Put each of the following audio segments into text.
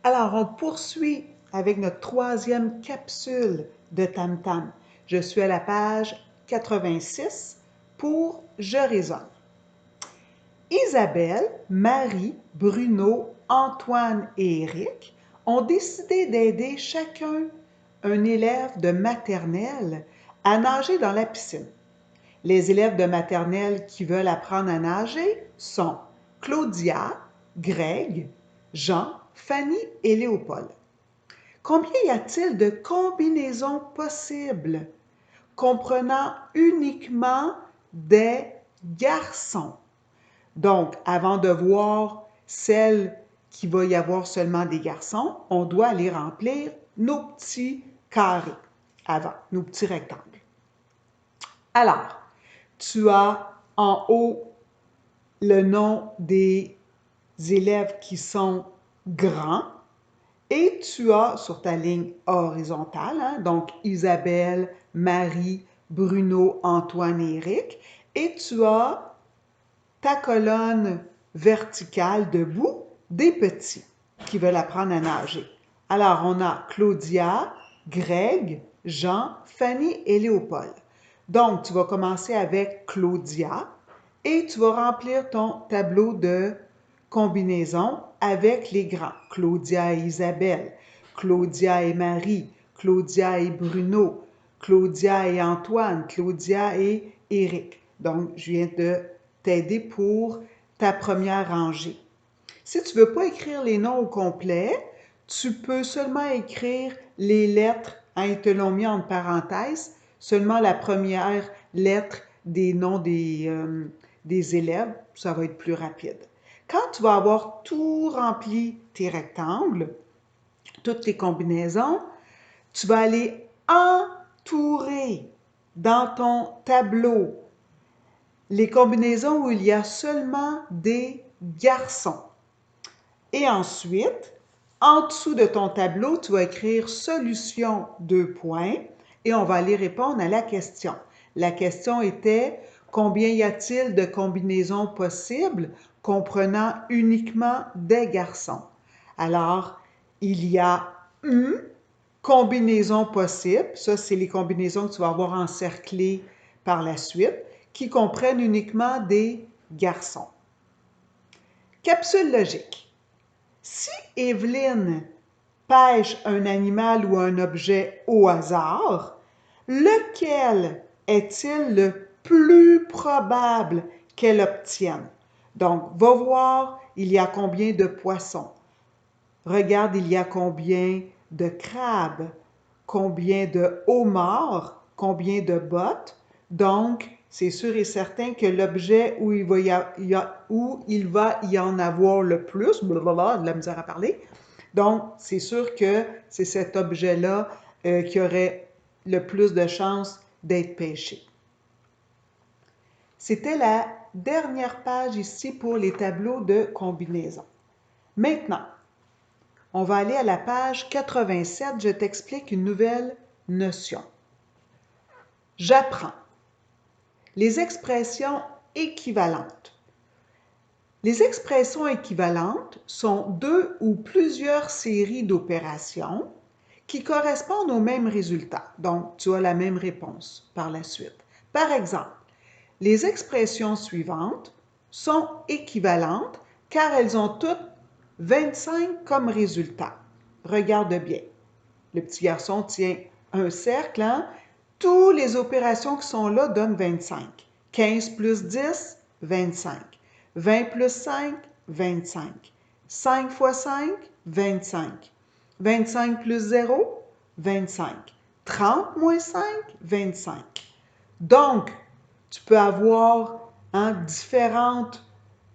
Alors, on poursuit avec notre troisième capsule de Tam Tam. Je suis à la page 86 pour Je raisonne. Isabelle, Marie, Bruno, Antoine et Éric ont décidé d'aider chacun un élève de maternelle à nager dans la piscine. Les élèves de maternelle qui veulent apprendre à nager sont Claudia, Greg, Jean, Fanny et Léopold. Combien y a-t-il de combinaisons possibles comprenant uniquement des garçons? Donc, avant de voir celle qui va y avoir seulement des garçons, on doit aller remplir nos petits carrés avant, nos petits rectangles. Alors, tu as en haut le nom des élèves qui sont grands et tu as sur ta ligne horizontale, donc Isabelle, Marie, Bruno, Antoine et Éric, et tu as ta colonne verticale debout des petits qui veulent apprendre à nager. Alors, on a Claudia, Greg, Jean, Fanny et Léopold. Donc, tu vas commencer avec Claudia et tu vas remplir ton tableau de combinaison avec les grands. Claudia et Isabelle, Claudia et Marie, Claudia et Bruno, Claudia et Antoine, Claudia et Éric. Donc, je viens de t'aider pour ta première rangée. Si tu ne veux pas écrire les noms au complet, tu peux seulement écrire les lettres, ils te l'ont mis entre parenthèses, seulement la première lettre des noms des élèves, ça va être plus rapide. Quand tu vas avoir tout rempli tes rectangles, toutes tes combinaisons, tu vas aller entourer dans ton tableau les combinaisons où il y a seulement des garçons. Et ensuite, en dessous de ton tableau, tu vas écrire solution 2 points et on va aller répondre à la question. La question était combien y a-t-il de combinaisons possibles comprenant uniquement des garçons? Alors, il y a une combinaison possible, ça c'est les combinaisons que tu vas avoir encerclées par la suite, qui comprennent uniquement des garçons. Capsule logique. Si Evelyne pêche un animal ou un objet au hasard, lequel est-il le plus probable qu'elle obtienne? Donc, va voir, il y a combien de poissons. Regarde, il y a combien de crabes, combien de homards, combien de bottes. Donc, c'est sûr et certain que l'objet où il va y en avoir le plus, blablabla, de la misère à parler, donc c'est sûr que c'est cet objet-là qui aurait le plus de chances d'être pêché. C'était la dernière page ici pour les tableaux de combinaison. Maintenant, on va aller à la page 87, je t'explique une nouvelle notion. J'apprends. Les expressions équivalentes. Les expressions équivalentes sont deux ou plusieurs séries d'opérations qui correspondent au même résultat. Donc, tu as la même réponse par la suite. Par exemple, les expressions suivantes sont équivalentes car elles ont toutes 25 comme résultat. Regarde bien. Le petit garçon tient un cercle, hein? Toutes les opérations qui sont là donnent 25. 15 plus 10, 25. 20 plus 5, 25. 5 fois 5, 25. 25 plus 0, 25. 30 moins 5, 25. Donc, tu peux avoir différentes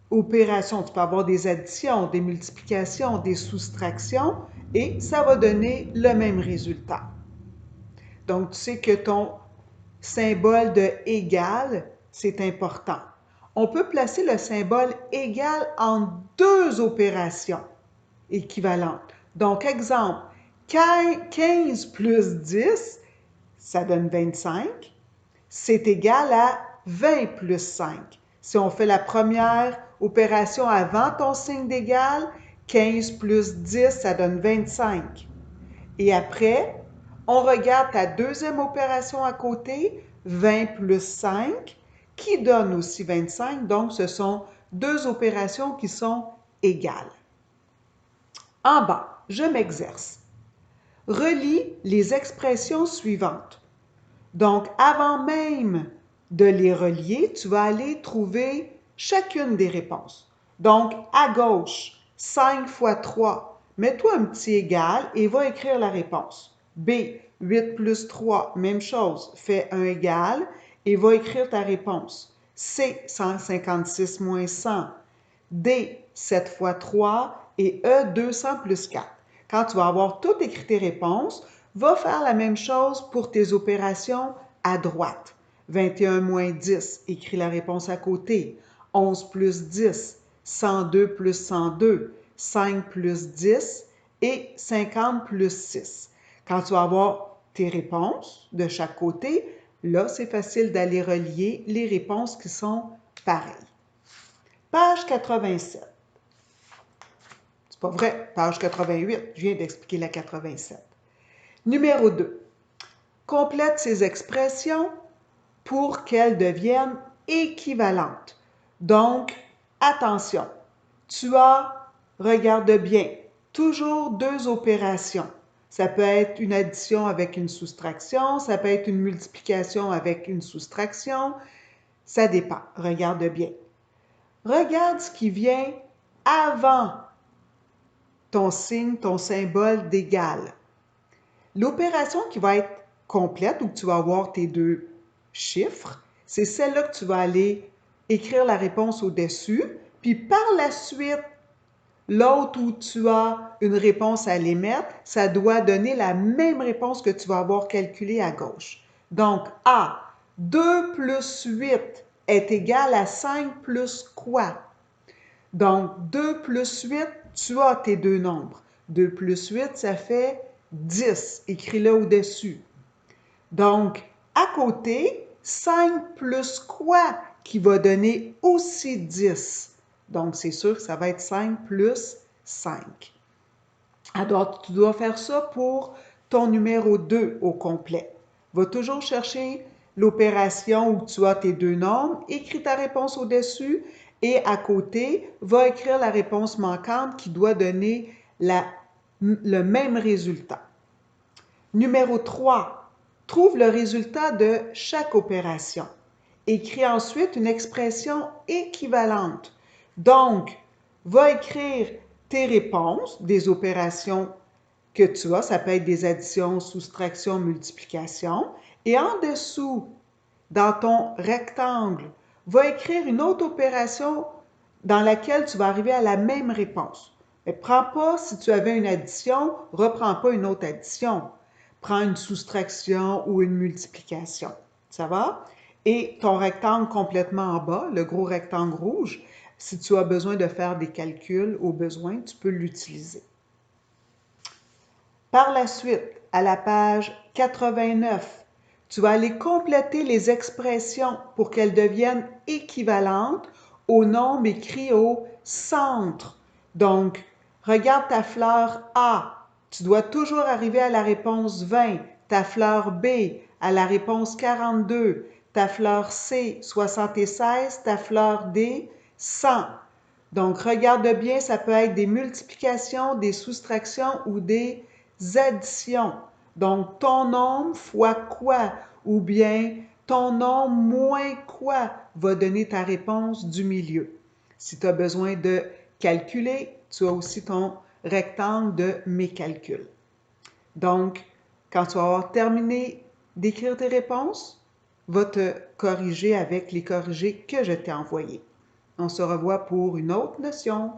opérations. Tu peux avoir des additions, des multiplications, des soustractions et ça va donner le même résultat. Donc, tu sais que ton symbole de égal, c'est important. On peut placer le symbole égal en deux opérations équivalentes. Donc, exemple, 15 plus 10, ça donne 25. C'est égal à 20 plus 5. Si on fait la première opération avant ton signe d'égal, 15 plus 10, ça donne 25. Et après, on regarde ta deuxième opération à côté, 20 plus 5, qui donne aussi 25. Donc, ce sont deux opérations qui sont égales. En bas, je m'exerce. Relis les expressions suivantes. Donc, avant même de les relier, tu vas aller trouver chacune des réponses. Donc, à gauche, 5 fois 3. Mets-toi un petit égal et va écrire la réponse. B, 8 plus 3, même chose. Fais un égal et va écrire ta réponse. C, 156 moins 100. D, 7 fois 3 et E, 200 plus 4. Quand tu vas avoir toutes écrit tes réponses, va faire la même chose pour tes opérations à droite. 21 moins 10, écris la réponse à côté. 11 plus 10, 102 plus 102, 5 plus 10 et 50 plus 6. Quand tu vas avoir tes réponses de chaque côté, là, c'est facile d'aller relier les réponses qui sont pareilles. Page 87. C'est pas vrai, page 88, je viens d'expliquer la 87. Numéro 2. Complète ces expressions pour qu'elles deviennent équivalentes. Donc, attention, tu as, regarde bien, toujours deux opérations. Ça peut être une addition avec une soustraction, ça peut être une multiplication avec une soustraction, ça dépend, regarde bien. Regarde ce qui vient avant ton signe, ton symbole d'égal. L'opération qui va être complète, où tu vas avoir tes deux chiffres, c'est celle-là que tu vas aller écrire la réponse au-dessus, puis par la suite, l'autre où tu as une réponse à aller mettre, ça doit donner la même réponse que tu vas avoir calculée à gauche. Donc, A, 2 plus 8 est égal à 5 plus quoi? Donc, 2 plus 8, tu as tes deux nombres. 2 plus 8, ça fait 10. Écris-le au-dessus. Donc, à côté, 5 plus quoi qui va donner aussi 10? Donc, c'est sûr que ça va être 5 plus 5. Alors, tu dois faire ça pour ton numéro 2 au complet. Va toujours chercher l'opération où tu as tes deux nombres, écris ta réponse au-dessus et à côté, va écrire la réponse manquante qui doit donner le même résultat. Numéro 3, trouve le résultat de chaque opération. Écris ensuite une expression équivalente. Donc, va écrire tes réponses des opérations que tu as. Ça peut être des additions, soustractions, multiplications. Et en dessous, dans ton rectangle, va écrire une autre opération dans laquelle tu vas arriver à la même réponse. Mais prends pas, si tu avais une addition, reprends pas une autre addition. Prends une soustraction ou une multiplication. Ça va? Et ton rectangle complètement en bas, le gros rectangle rouge, si tu as besoin de faire des calculs au besoin, tu peux l'utiliser. Par la suite, à la page 89, tu vas aller compléter les expressions pour qu'elles deviennent équivalentes au nombre écrit au centre. Donc, regarde ta fleur A. Tu dois toujours arriver à la réponse 20. Ta fleur B à la réponse 42. Ta fleur C, 76. Ta fleur D, 100. Donc, regarde bien, ça peut être des multiplications, des soustractions ou des additions. Donc, ton nombre fois quoi? Ou bien ton nombre moins quoi va donner ta réponse du milieu. Si tu as besoin de calculer, tu as aussi ton rectangle de mes calculs. Donc, quand tu vas avoir terminé d'écrire tes réponses, va te corriger avec les corrigés que je t'ai envoyés. On se revoit pour une autre notion.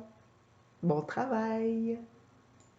Bon travail!